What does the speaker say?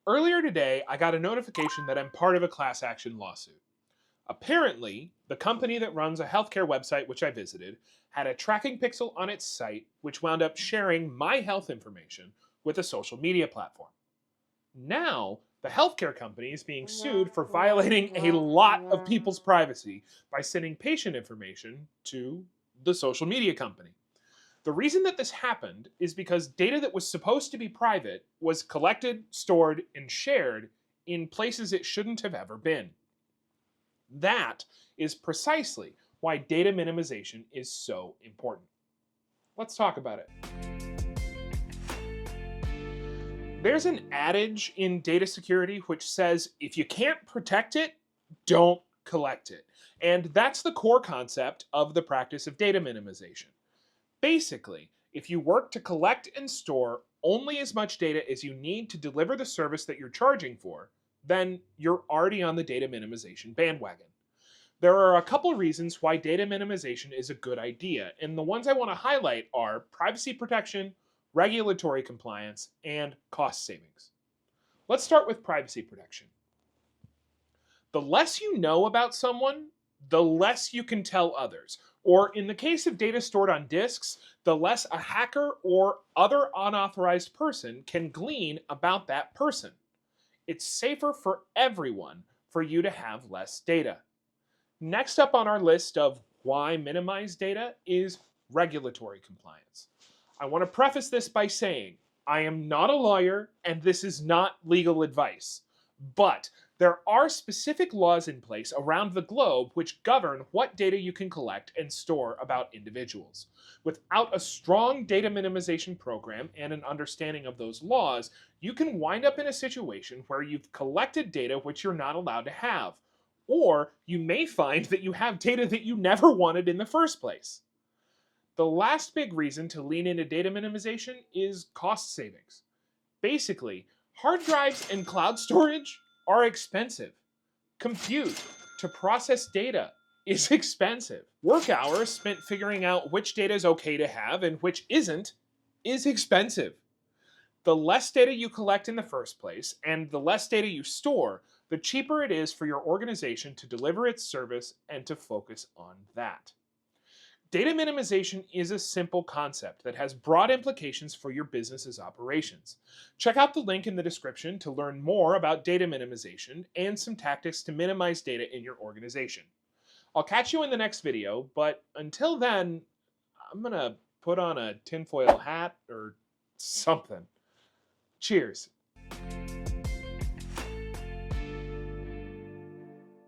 Earlier today, I got a notification that I'm part of a class action lawsuit. Apparently, the company that runs a healthcare website which I visited had a tracking pixel on its site which wound up sharing my health information with a social media platform. Now, the healthcare company is being sued for violating a lot of people's privacy by sending patient information to the social media company. The reason that this happened is because data that was supposed to be private was collected, stored, and shared in places it shouldn't have ever been. That is precisely why data minimization is so important. Let's talk about it. There's an adage in data security which says if you can't protect it, don't collect it. And that's the core concept of the practice of data minimization. Basically, if you work to collect and store only as much data as you need to deliver the service that you're charging for, then you're already on the data minimization bandwagon. There are a couple of reasons why data minimization is a good idea, and the ones I want to highlight are privacy protection, regulatory compliance, and cost savings. Let's start with privacy protection. The less you know about someone, the less you can tell others. Or in the case of data stored on disks, the less a hacker or other unauthorized person can glean about that person. It's safer for everyone for you to have less data. Next up on our list of why minimize data is regulatory compliance. I want to preface this by saying I am not a lawyer and this is not legal advice, but there are specific laws in place around the globe which govern what data you can collect and store about individuals. Without a strong data minimization program and an understanding of those laws, you can wind up in a situation where you've collected data which you're not allowed to have. Or you may find that you have data that you never wanted in the first place. The last big reason to lean into data minimization is cost savings. Basically, hard drives and cloud storage are expensive. Compute to process data is expensive. Work hours spent figuring out which data is okay to have and which isn't is expensive. The less data you collect in the first place and the less data you store, the cheaper it is for your organization to deliver its service and to focus on that. Data minimization is a simple concept that has broad implications for your business's operations. Check out the link in the description to learn more about data minimization and some tactics to minimize data in your organization. I'll catch you in the next video, but until then, I'm gonna put on a tinfoil hat or something. Cheers.